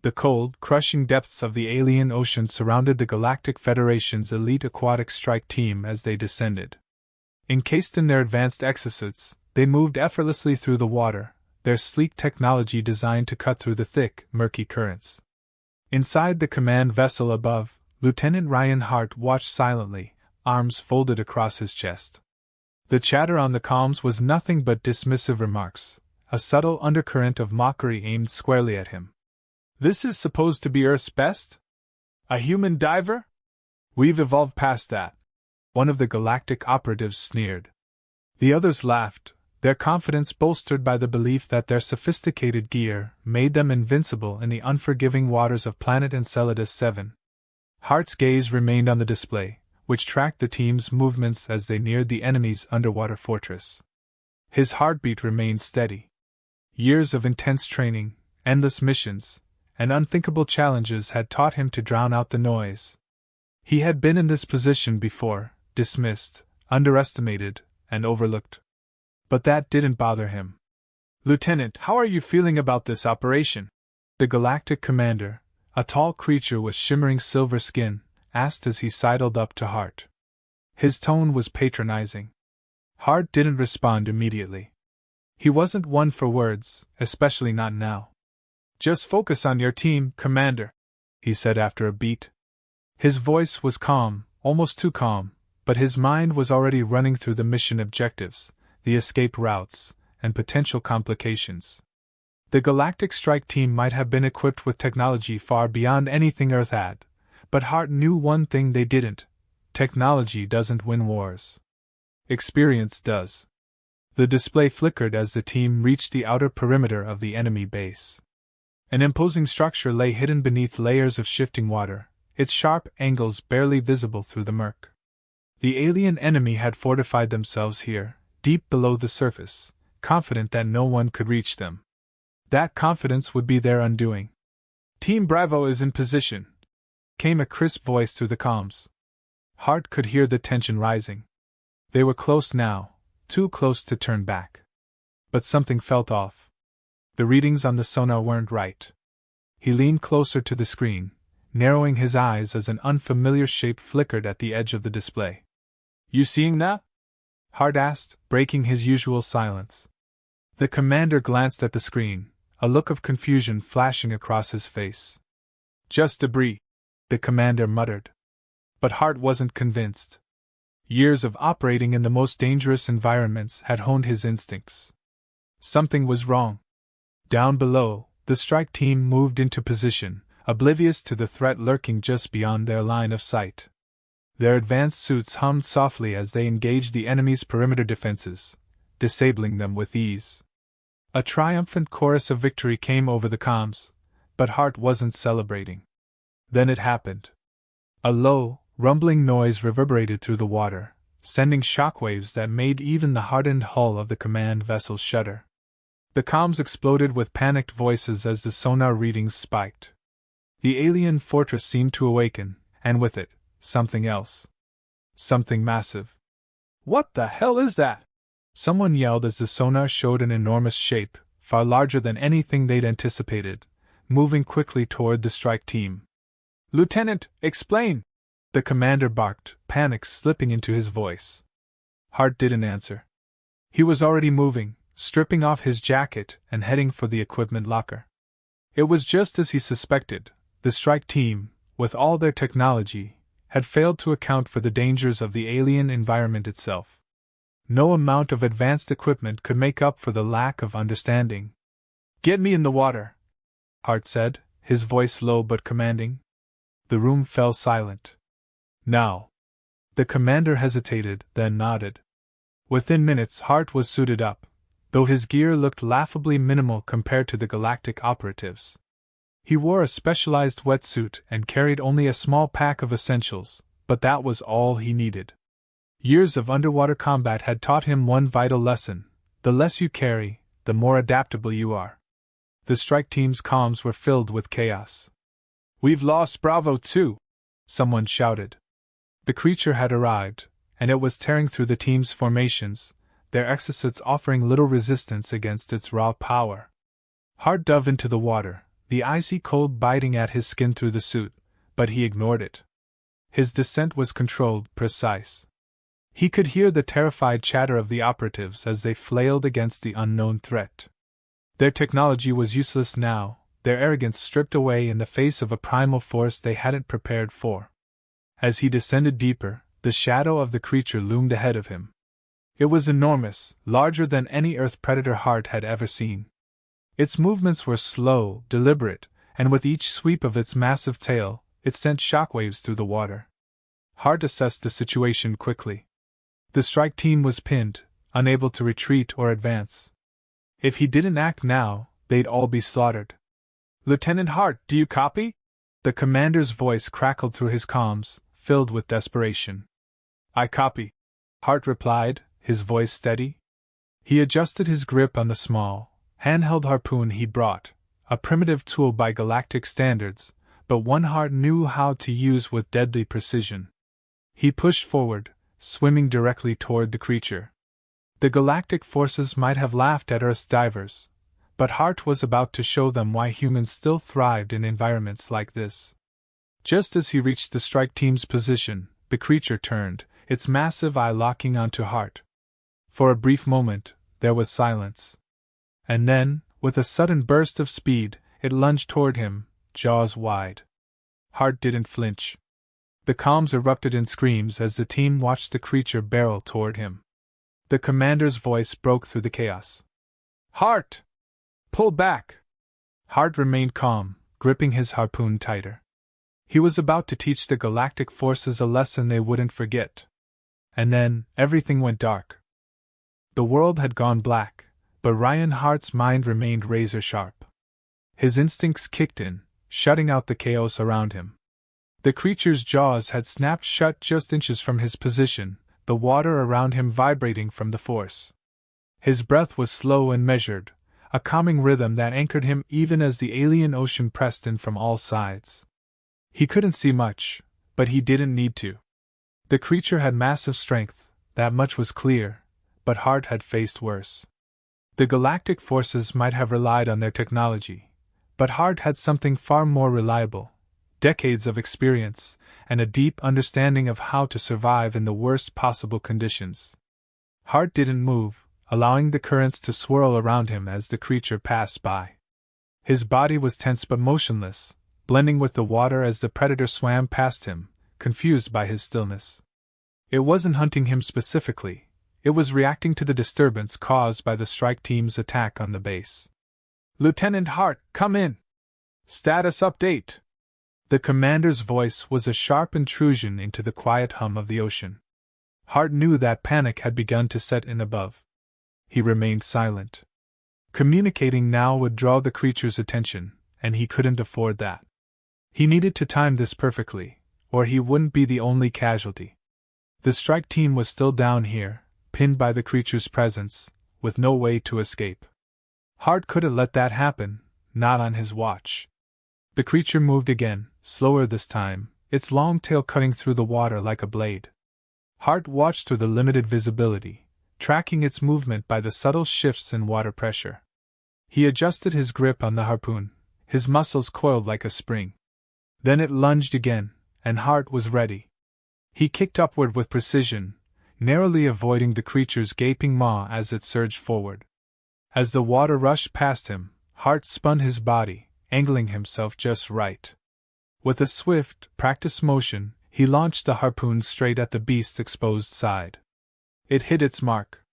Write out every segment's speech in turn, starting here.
The cold, crushing depths of the alien ocean surrounded the Galactic Federation's elite aquatic strike team as they descended. Encased in their advanced exosuits, they moved effortlessly through the water, their sleek technology designed to cut through the thick, murky currents. Inside the command vessel above, Lieutenant Ryan Hart watched silently, arms folded across his chest. The chatter on the comms was nothing but dismissive remarks, a subtle undercurrent of mockery aimed squarely at him. "This is supposed to be Earth's best? A human diver? We've evolved past that," one of the Galactic operatives sneered. The others laughed, their confidence bolstered by the belief that their sophisticated gear made them invincible in the unforgiving waters of Planet Enceladus 7. Hart's gaze remained on the display, which tracked the team's movements as they neared the enemy's underwater fortress. His heartbeat remained steady. Years of intense training, endless missions, and unthinkable challenges had taught him to drown out the noise. He had been in this position before, dismissed, underestimated, and overlooked. But that didn't bother him. "Lieutenant, how are you feeling about this operation?" The Galactic commander, a tall creature with shimmering silver skin, asked as he sidled up to Hart. His tone was patronizing. Hart didn't respond immediately. He wasn't one for words, especially not now. "Just focus on your team, Commander," he said after a beat. His voice was calm, almost too calm, but his mind was already running through the mission objectives, the escape routes, and potential complications. The Galactic Strike Team might have been equipped with technology far beyond anything Earth had, but Hart knew one thing they didn't: technology doesn't win wars. Experience does. The display flickered as the team reached the outer perimeter of the enemy base. An imposing structure lay hidden beneath layers of shifting water, its sharp angles barely visible through the murk. The alien enemy had fortified themselves here, deep below the surface, confident that no one could reach them. That confidence would be their undoing. "Team Bravo is in position," came a crisp voice through the comms. Hart could hear the tension rising. They were close now, too close to turn back. But something felt off. The readings on the sonar weren't right. He leaned closer to the screen, narrowing his eyes as an unfamiliar shape flickered at the edge of the display. "You seeing that?" Hart asked, breaking his usual silence. The commander glanced at the screen, a look of confusion flashing across his face. "Just debris," the commander muttered. But Hart wasn't convinced. Years of operating in the most dangerous environments had honed his instincts. Something was wrong. Down below, the strike team moved into position, oblivious to the threat lurking just beyond their line of sight. Their advanced suits hummed softly as they engaged the enemy's perimeter defenses, disabling them with ease. A triumphant chorus of victory came over the comms, but Hart wasn't celebrating. Then it happened. A low, rumbling noise reverberated through the water, sending shockwaves that made even the hardened hull of the command vessel shudder. The comms exploded with panicked voices as the sonar readings spiked. The alien fortress seemed to awaken, and with it, something else. Something massive. "What the hell is that?" someone yelled as the sonar showed an enormous shape, far larger than anything they'd anticipated, moving quickly toward the strike team. "Lieutenant, explain!" the commander barked, panic slipping into his voice. Hart didn't answer. He was already moving, stripping off his jacket and heading for the equipment locker. It was just as he suspected. The strike team, with all their technology, had failed to account for the dangers of the alien environment itself. No amount of advanced equipment could make up for the lack of understanding. "Get me in the water," Hart said, his voice low but commanding. The room fell silent. "Now." The commander hesitated, then nodded. Within minutes Hart was suited up, though his gear looked laughably minimal compared to the Galactic operatives. He wore a specialized wetsuit and carried only a small pack of essentials, but that was all he needed. Years of underwater combat had taught him one vital lesson: the less you carry, the more adaptable you are. The strike team's comms were filled with chaos. "We've lost Bravo 2, someone shouted. The creature had arrived, and it was tearing through the team's formations, their exosuits offering little resistance against its raw power. Hart dove into the water, the icy cold biting at his skin through the suit, but he ignored it. His descent was controlled, precise. He could hear the terrified chatter of the operatives as they flailed against the unknown threat. Their technology was useless now, their arrogance stripped away in the face of a primal force they hadn't prepared for. As he descended deeper, the shadow of the creature loomed ahead of him. It was enormous, larger than any Earth predator Hart had ever seen. Its movements were slow, deliberate, and with each sweep of its massive tail, it sent shockwaves through the water. Hart assessed the situation quickly. The strike team was pinned, unable to retreat or advance. If he didn't act now, they'd all be slaughtered. "Lieutenant Hart, do you copy?" The commander's voice crackled through his comms, filled with desperation. "I copy," Hart replied, his voice steady. He adjusted his grip on the small, handheld harpoon he'd brought, a primitive tool by Galactic standards, but one Hart knew how to use with deadly precision. He pushed forward, swimming directly toward the creature. The Galactic forces might have laughed at Earth's divers, but Hart was about to show them why humans still thrived in environments like this. Just as he reached the strike team's position, the creature turned, its massive eye locking onto Hart. For a brief moment, there was silence. And then, with a sudden burst of speed, it lunged toward him, jaws wide. Hart didn't flinch. The comms erupted in screams as the team watched the creature barrel toward him. The commander's voice broke through the chaos. "Hart! Pull back!" Hart remained calm, gripping his harpoon tighter. He was about to teach the Galactic forces a lesson they wouldn't forget. And then, everything went dark. The world had gone black, but Ryan Hart's mind remained razor-sharp. His instincts kicked in, shutting out the chaos around him. The creature's jaws had snapped shut just inches from his position, the water around him vibrating from the force. His breath was slow and measured, a calming rhythm that anchored him even as the alien ocean pressed in from all sides. He couldn't see much, but he didn't need to. The creature had massive strength, that much was clear, but Hart had faced worse. The Galactic forces might have relied on their technology, but Hart had something far more reliable: decades of experience, and a deep understanding of how to survive in the worst possible conditions. Hart didn't move, allowing the currents to swirl around him as the creature passed by. His body was tense but motionless, blending with the water as the predator swam past him, confused by his stillness. It wasn't hunting him specifically, it was reacting to the disturbance caused by the strike team's attack on the base. "Lieutenant Hart, come in! Status update!" The commander's voice was a sharp intrusion into the quiet hum of the ocean. Hart knew that panic had begun to set in above. He remained silent. Communicating now would draw the creature's attention, and he couldn't afford that. He needed to time this perfectly, or he wouldn't be the only casualty. The strike team was still down here, pinned by the creature's presence, with no way to escape. Hart couldn't let that happen, not on his watch. The creature moved again, slower this time, its long tail cutting through the water like a blade. Hart watched through the limited visibility, tracking its movement by the subtle shifts in water pressure. He adjusted his grip on the harpoon, his muscles coiled like a spring. Then it lunged again, and Hart was ready. He kicked upward with precision, narrowly avoiding the creature's gaping maw as it surged forward. As the water rushed past him, Hart spun his body, angling himself just right. With a swift, practiced motion, he launched the harpoon straight at the beast's exposed side. It hit its mark.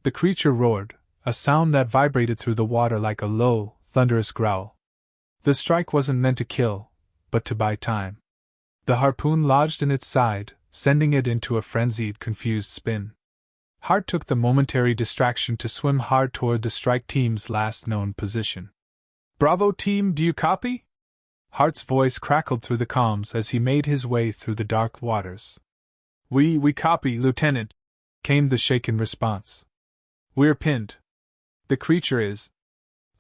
The creature roared, a sound that vibrated through the water like a low, thunderous growl. The strike wasn't meant to kill, but to buy time. The harpoon lodged in its side, sending it into a frenzied, confused spin. Hart took the momentary distraction to swim hard toward the strike team's last known position. "Bravo team, do you copy?" Hart's voice crackled through the comms as he made his way through the dark waters. We copy, Lieutenant," came the shaken response. "We're pinned. The creature is."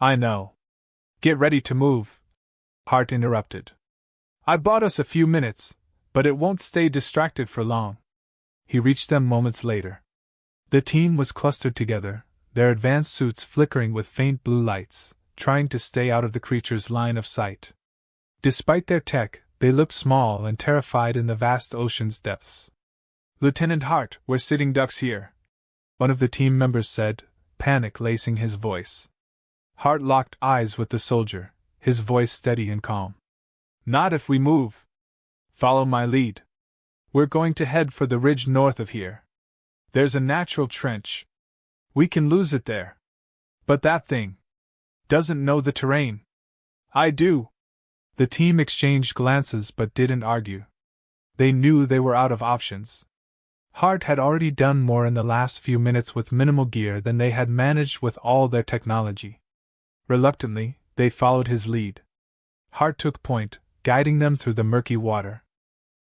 "I know. Get ready to move," Hart interrupted. "I bought us a few minutes, but it won't stay distracted for long." He reached them moments later. The team was clustered together, their advanced suits flickering with faint blue lights, trying to stay out of the creature's line of sight. Despite their tech, they looked small and terrified in the vast ocean's depths. "Lieutenant Hart, we're sitting ducks here," one of the team members said, panic lacing his voice. Hart locked eyes with the soldier, his voice steady and calm. "Not if we move. Follow my lead. We're going to head for the ridge north of here. There's a natural trench. We can lose it there. But that thing doesn't know the terrain." "I do." The team exchanged glances but didn't argue. They knew they were out of options. Hart had already done more in the last few minutes with minimal gear than they had managed with all their technology. Reluctantly, they followed his lead. Hart took point, guiding them through the murky water.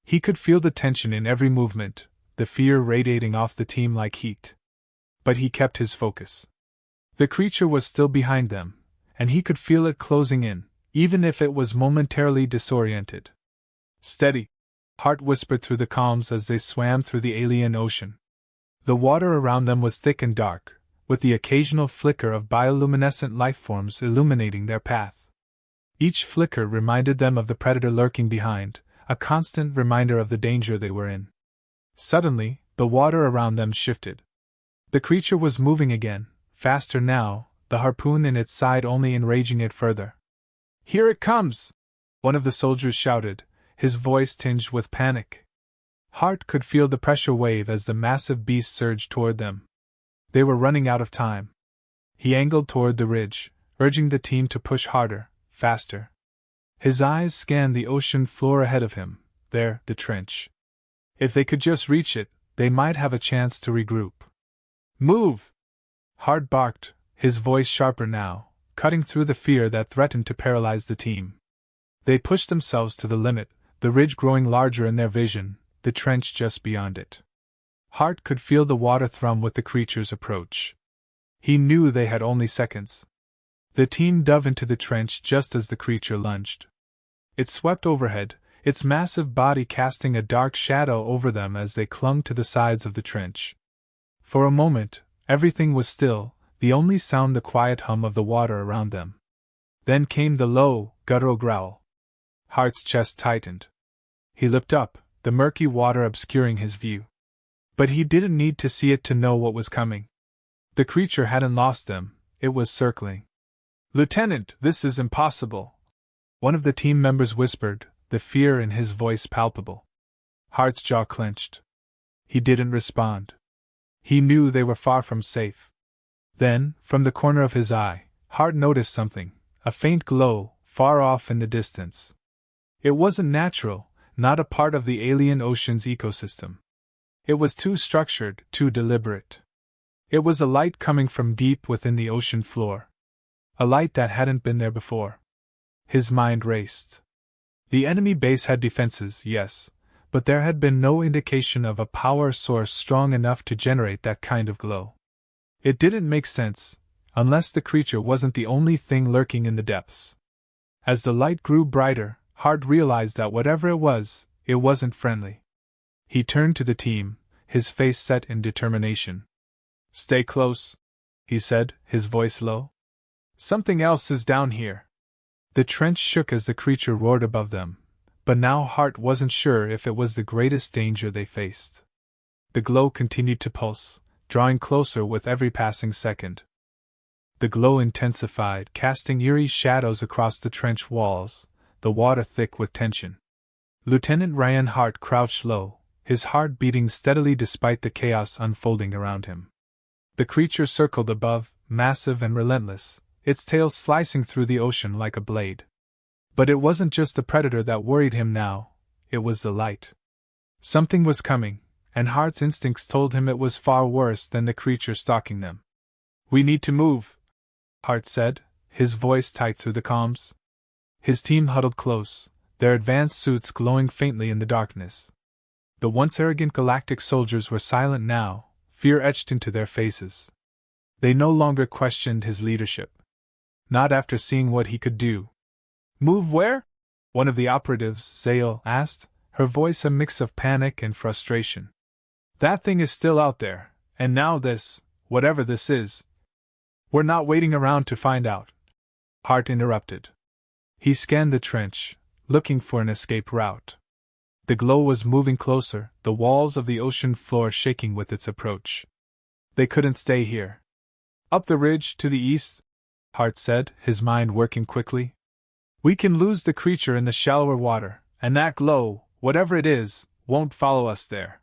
He could feel the tension in every movement, the fear radiating off the team like heat. But he kept his focus. The creature was still behind them, and he could feel it closing in, even if it was momentarily disoriented. "Steady," Hart whispered through the calms as they swam through the alien ocean. The water around them was thick and dark, with the occasional flicker of bioluminescent lifeforms illuminating their path. Each flicker reminded them of the predator lurking behind, a constant reminder of the danger they were in. Suddenly, the water around them shifted. The creature was moving again, faster now, the harpoon in its side only enraging it further. "Here it comes!" one of the soldiers shouted, his voice tinged with panic. Hart could feel the pressure wave as the massive beast surged toward them. They were running out of time. He angled toward the ridge, urging the team to push harder, faster. His eyes scanned the ocean floor ahead of him. There, the trench. If they could just reach it, they might have a chance to regroup. "Move!" Hart barked, his voice sharper now, cutting through the fear that threatened to paralyze the team. They pushed themselves to the limit, the ridge growing larger in their vision, the trench just beyond it. Hart could feel the water thrum with the creature's approach. He knew they had only seconds. The team dove into the trench just as the creature lunged. It swept overhead, its massive body casting a dark shadow over them as they clung to the sides of the trench. For a moment, everything was still, the only sound the quiet hum of the water around them. Then came the low, guttural growl. Hart's chest tightened. He looked up, the murky water obscuring his view. But he didn't need to see it to know what was coming. The creature hadn't lost them, it was circling. "Lieutenant, this is impossible," one of the team members whispered, the fear in his voice palpable. Hart's jaw clenched. He didn't respond. He knew they were far from safe. Then, from the corner of his eye, Hart noticed something, a faint glow, far off in the distance. It wasn't natural, not a part of the alien ocean's ecosystem. It was too structured, too deliberate. It was a light coming from deep within the ocean floor. A light that hadn't been there before. His mind raced. The enemy base had defenses, yes, but there had been no indication of a power source strong enough to generate that kind of glow. It didn't make sense, unless the creature wasn't the only thing lurking in the depths. As the light grew brighter, Hart realized that whatever it wasn't friendly. He turned to the team, his face set in determination. "Stay close," he said, his voice low. "Something else is down here." The trench shook as the creature roared above them, but now Hart wasn't sure if it was the greatest danger they faced. The glow continued to pulse, drawing closer with every passing second. The glow intensified, casting eerie shadows across the trench walls, the water thick with tension. Lieutenant Ryan Hart crouched low, his heart beating steadily despite the chaos unfolding around him. The creature circled above, massive and relentless, its tail slicing through the ocean like a blade. But it wasn't just the predator that worried him now, it was the light. Something was coming, and Hart's instincts told him it was far worse than the creature stalking them. "We need to move," Hart said, his voice tight through the calms. His team huddled close, their advanced suits glowing faintly in the darkness. The once arrogant Galactic soldiers were silent now, fear etched into their faces. They no longer questioned his leadership. Not after seeing what he could do. "Move where?" one of the operatives, Zale, asked, her voice a mix of panic and frustration. "That thing is still out there, and now this, whatever this is. We're not waiting around to find out." Hart interrupted. He scanned the trench, looking for an escape route. The glow was moving closer, the walls of the ocean floor shaking with its approach. They couldn't stay here. Up the ridge to the east, Hart said, his mind working quickly. We can lose the creature in the shallower water, and that glow, whatever it is, won't follow us there.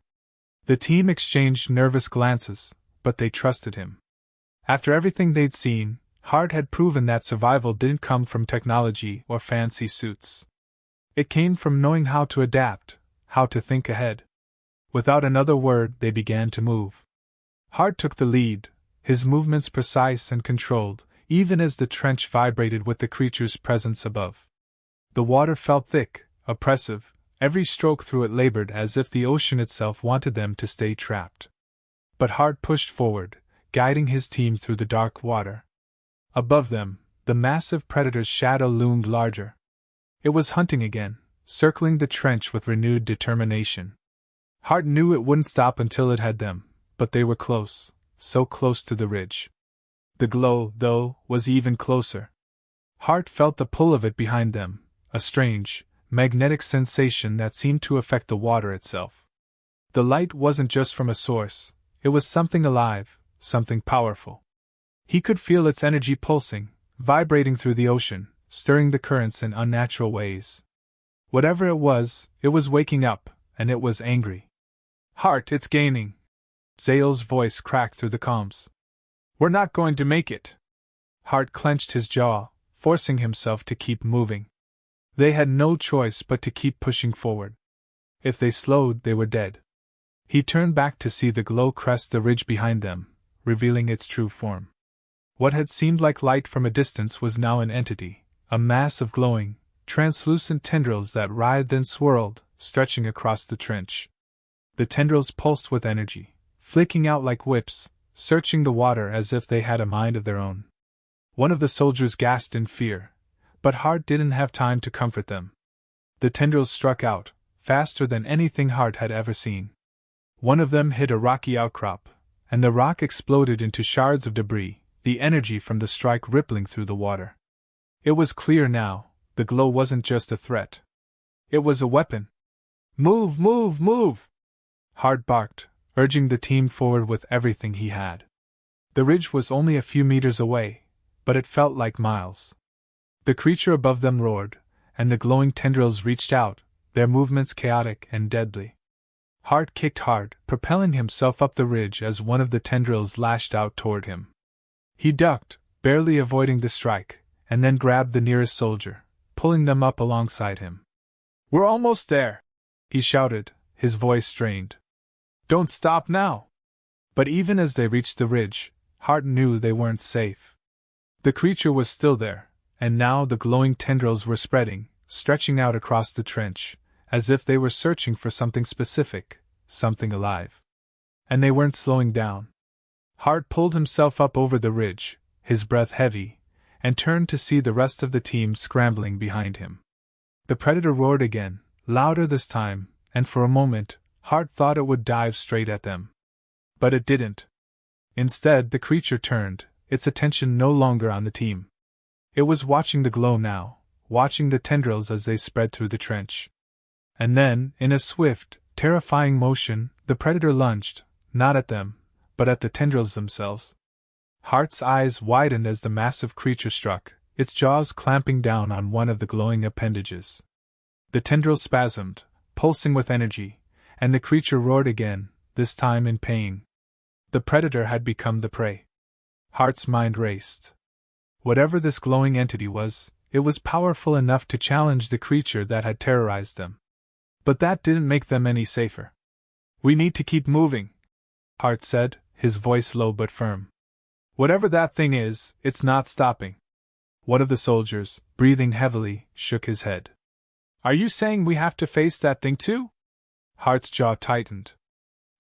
The team exchanged nervous glances, but they trusted him. After everything they'd seen, Hart had proven that survival didn't come from technology or fancy suits. It came from knowing how to adapt, how to think ahead. Without another word, they began to move. Hart took the lead, his movements precise and controlled, even as the trench vibrated with the creature's presence above. The water felt thick, oppressive, every stroke through it labored as if the ocean itself wanted them to stay trapped. But Hart pushed forward, guiding his team through the dark water. Above them, the massive predator's shadow loomed larger. It was hunting again, circling the trench with renewed determination. Hart knew it wouldn't stop until it had them, but they were close, so close to the ridge. The glow, though, was even closer. Hart felt the pull of it behind them, a strange, magnetic sensation that seemed to affect the water itself. The light wasn't just from a source, it was something alive, something powerful. He could feel its energy pulsing, vibrating through the ocean, stirring the currents in unnatural ways. Whatever it was waking up, and it was angry. Hart, it's gaining. Zale's voice cracked through the calms. We're not going to make it. Hart clenched his jaw, forcing himself to keep moving. They had no choice but to keep pushing forward. If they slowed, they were dead. He turned back to see the glow crest the ridge behind them, revealing its true form. What had seemed like light from a distance was now an entity, a mass of glowing, translucent tendrils that writhed and swirled, stretching across the trench. The tendrils pulsed with energy, flicking out like whips, searching the water as if they had a mind of their own. One of the soldiers gasped in fear, but Hart didn't have time to comfort them. The tendrils struck out, faster than anything Hart had ever seen. One of them hit a rocky outcrop, and the rock exploded into shards of debris, the energy from the strike rippling through the water. It was clear now, the glow wasn't just a threat. It was a weapon. Move, move, move! Hart barked, urging the team forward with everything he had. The ridge was only a few meters away, but it felt like miles. The creature above them roared, and the glowing tendrils reached out, their movements chaotic and deadly. Hart kicked hard, propelling himself up the ridge as one of the tendrils lashed out toward him. He ducked, barely avoiding the strike, and then grabbed the nearest soldier, pulling them up alongside him. We're almost there, he shouted, his voice strained. Don't stop now! But even as they reached the ridge, Hart knew they weren't safe. The creature was still there, and now the glowing tendrils were spreading, stretching out across the trench, as if they were searching for something specific, something alive. And they weren't slowing down. Hart pulled himself up over the ridge, his breath heavy, and turned to see the rest of the team scrambling behind him. The predator roared again, louder this time, and for a moment, Hart thought it would dive straight at them. But it didn't. Instead, the creature turned, its attention no longer on the team. It was watching the glow now, watching the tendrils as they spread through the trench. And then, in a swift, terrifying motion, the predator lunged, not at them, but at the tendrils themselves. Hart's eyes widened as the massive creature struck, its jaws clamping down on one of the glowing appendages. The tendrils spasmed, pulsing with energy, and the creature roared again, this time in pain. The predator had become the prey. Hart's mind raced. Whatever this glowing entity was, it was powerful enough to challenge the creature that had terrorized them. But that didn't make them any safer. We need to keep moving, Hart said, his voice low but firm. Whatever that thing is, it's not stopping. One of the soldiers, breathing heavily, shook his head. Are you saying we have to face that thing too? Hart's jaw tightened.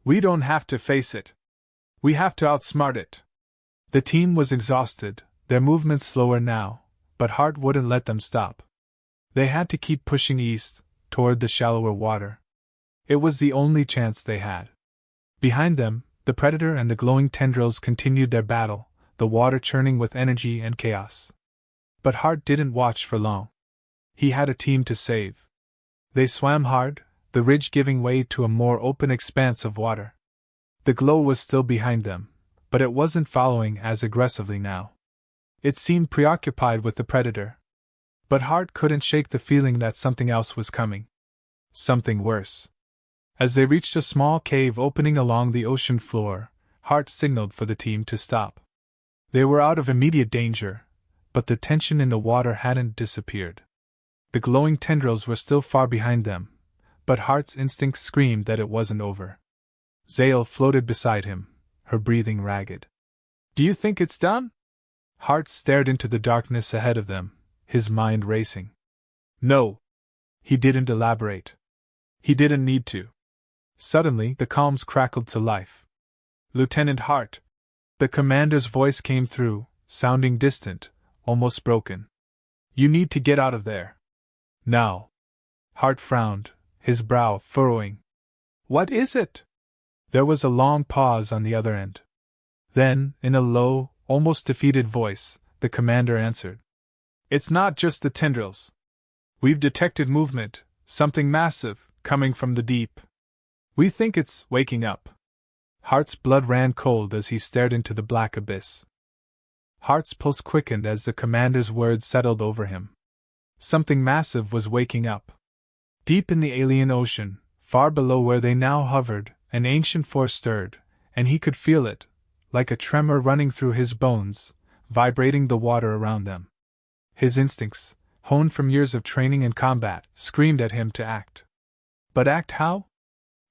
We don't have to face it. We have to outsmart it. The team was exhausted, their movements slower now, but Hart wouldn't let them stop. They had to keep pushing east, toward the shallower water. It was the only chance they had. Behind them, the predator and the glowing tendrils continued their battle, the water churning with energy and chaos. But Hart didn't watch for long. He had a team to save. They swam hard, the ridge giving way to a more open expanse of water. The glow was still behind them, but it wasn't following as aggressively now. It seemed preoccupied with the predator. But Hart couldn't shake the feeling that something else was coming. Something worse. As they reached a small cave opening along the ocean floor, Hart signaled for the team to stop. They were out of immediate danger, but the tension in the water hadn't disappeared. The glowing tendrils were still far behind them, but Hart's instincts screamed that it wasn't over. Zale floated beside him, her breathing ragged. "Do you think it's done?" Hart stared into the darkness ahead of them, his mind racing. No. He didn't elaborate. He didn't need to. Suddenly, the calms crackled to life. "Lieutenant Hart." The commander's voice came through, sounding distant, almost broken. "You need to get out of there. Now." Hart frowned, his brow furrowing. "What is it?" There was a long pause on the other end. Then, in a low, almost defeated voice, the commander answered. "It's not just the tendrils. We've detected movement, something massive, coming from the deep. We think it's waking up." Hart's blood ran cold as he stared into the black abyss. Hart's pulse quickened as the commander's words settled over him. Something massive was waking up. Deep in the alien ocean, far below where they now hovered, an ancient force stirred, and he could feel it, like a tremor running through his bones, vibrating the water around them. His instincts, honed from years of training and combat, screamed at him to act. But act how?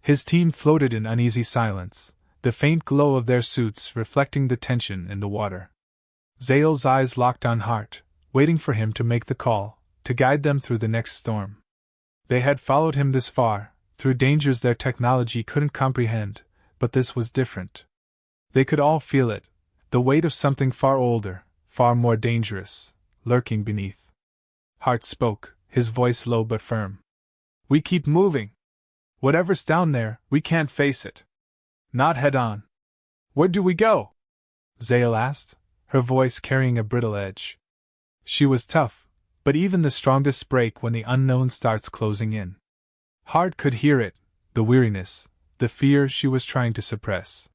His team floated in uneasy silence, the faint glow of their suits reflecting the tension in the water. Zale's eyes locked on Hart, waiting for him to make the call, to guide them through the next storm. They had followed him this far, through dangers their technology couldn't comprehend, but this was different. They could all feel it, the weight of something far older, far more dangerous, lurking beneath. Hart spoke, his voice low but firm. "We keep moving. Whatever's down there, we can't face it. Not head on." "Where do we go?" Zale asked, her voice carrying a brittle edge. She was tough, but even the strongest break when the unknown starts closing in. Hart could hear it, the weariness, the fear she was trying to suppress.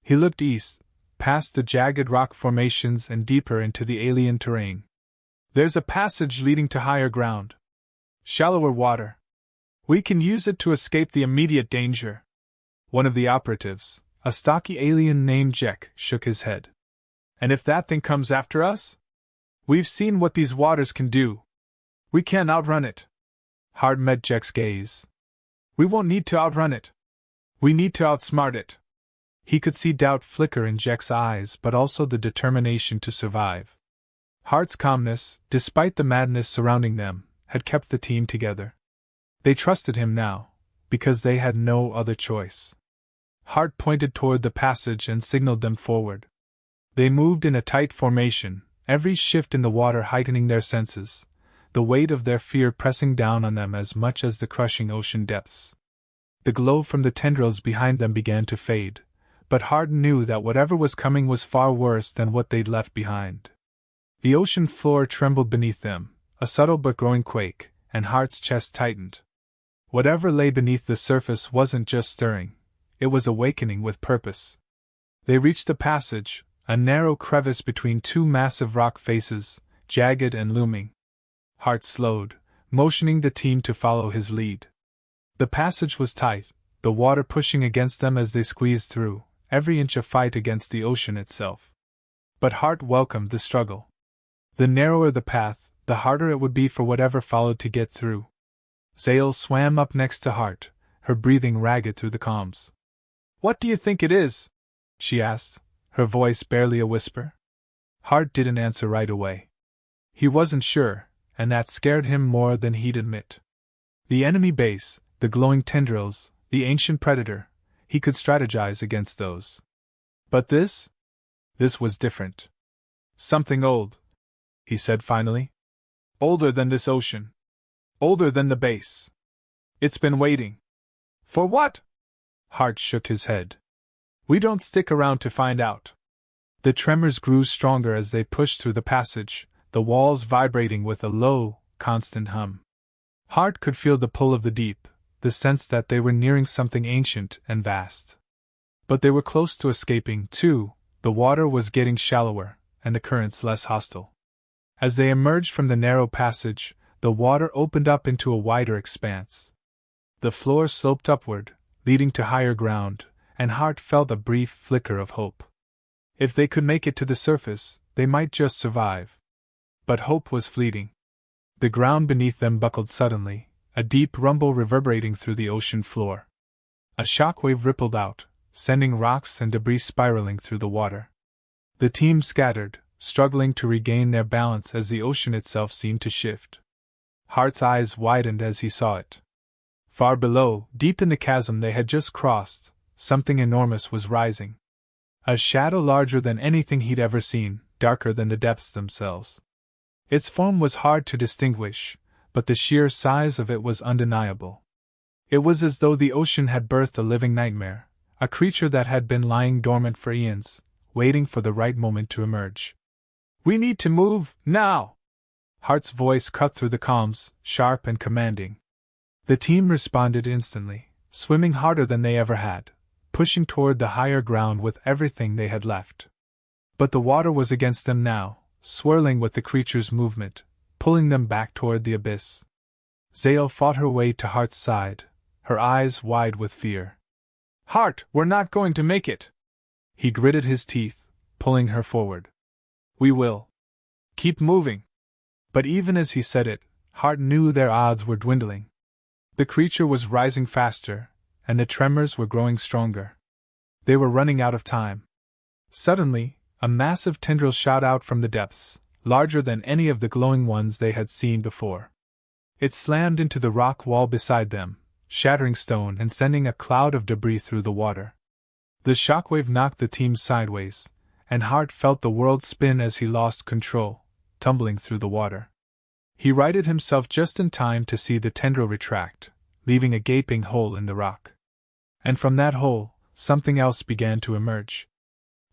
He looked east, past the jagged rock formations and deeper into the alien terrain. "There's a passage leading to higher ground. Shallower water. We can use it to escape the immediate danger." One of the operatives, a stocky alien named Jack, shook his head. "And if that thing comes after us? We've seen what these waters can do. We can't outrun it." Hart met Jack's gaze. "We won't need to outrun it. We need to outsmart it." He could see doubt flicker in Jack's eyes, but also the determination to survive. Hart's calmness, despite the madness surrounding them, had kept the team together. They trusted him now, because they had no other choice. Hart pointed toward the passage and signaled them forward. They moved in a tight formation, every shift in the water heightening their senses, the weight of their fear pressing down on them as much as the crushing ocean depths. The glow from the tendrils behind them began to fade, but Hart knew that whatever was coming was far worse than what they'd left behind. The ocean floor trembled beneath them, a subtle but growing quake, and Hart's chest tightened. Whatever lay beneath the surface wasn't just stirring, it was awakening with purpose. They reached the passage, a narrow crevice between two massive rock faces, jagged and looming. Hart slowed, motioning the team to follow his lead. The passage was tight, the water pushing against them as they squeezed through, every inch a fight against the ocean itself. But Hart welcomed the struggle. The narrower the path, the harder it would be for whatever followed to get through. Zale swam up next to Hart, her breathing ragged through the calms. "What do you think it is?" she asked, her voice barely a whisper. Hart didn't answer right away. He wasn't sure, and that scared him more than he'd admit. The enemy base, the glowing tendrils, the ancient predator, he could strategize against those. But this? This was different. "Something old," he said finally. "Older than this ocean. Older than the base. It's been waiting." "For what?" Hart shook his head. "We don't stick around to find out." The tremors grew stronger as they pushed through the passage, the walls vibrating with a low, constant hum. Hart could feel the pull of the deep, the sense that they were nearing something ancient and vast. But they were close to escaping, too. The water was getting shallower, and the currents less hostile. As they emerged from the narrow passage, the water opened up into a wider expanse. The floor sloped upward, leading to higher ground, and Hart felt a brief flicker of hope. If they could make it to the surface, they might just survive. But hope was fleeting. The ground beneath them buckled suddenly, a deep rumble reverberating through the ocean floor. A shockwave rippled out, sending rocks and debris spiraling through the water. The team scattered, struggling to regain their balance as the ocean itself seemed to shift. Hart's eyes widened as he saw it. Far below, deep in the chasm they had just crossed, something enormous was rising. A shadow larger than anything he'd ever seen, darker than the depths themselves. Its form was hard to distinguish, but the sheer size of it was undeniable. It was as though the ocean had birthed a living nightmare, a creature that had been lying dormant for eons, waiting for the right moment to emerge. "We need to move, now!" Hart's voice cut through the calms, sharp and commanding. The team responded instantly, swimming harder than they ever had, pushing toward the higher ground with everything they had left. But the water was against them now, swirling with the creature's movement, pulling them back toward the abyss. Zale fought her way to Hart's side, her eyes wide with fear. "Hart, we're not going to make it!" He gritted his teeth, pulling her forward. "We will. Keep moving." But even as he said it, Hart knew their odds were dwindling. The creature was rising faster, and the tremors were growing stronger. They were running out of time. Suddenly, a massive tendril shot out from the depths, larger than any of the glowing ones they had seen before. It slammed into the rock wall beside them, shattering stone and sending a cloud of debris through the water. The shockwave knocked the team sideways, and Hart felt the world spin as he lost control, tumbling through the water. He righted himself just in time to see the tendril retract, leaving a gaping hole in the rock. And from that hole, something else began to emerge.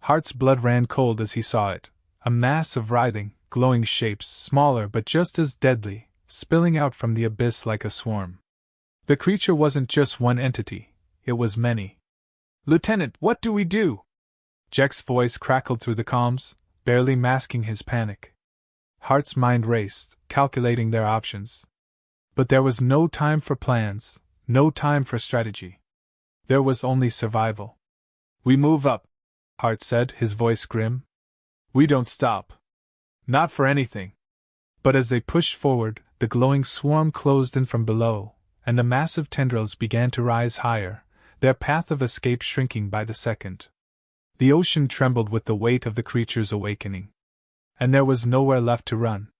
Hart's blood ran cold as he saw it, a mass of writhing, glowing shapes, smaller but just as deadly, spilling out from the abyss like a swarm. The creature wasn't just one entity, it was many. "Lieutenant, what do we do?" Jack's voice crackled through the calms, barely masking his panic. Hart's mind raced, calculating their options. But there was no time for plans, no time for strategy. There was only survival. "We move up," Hart said, his voice grim. "We don't stop. Not for anything." But as they pushed forward, the glowing swarm closed in from below, and the massive tendrils began to rise higher, their path of escape shrinking by the second. The ocean trembled with the weight of the creature's awakening. And there was nowhere left to run.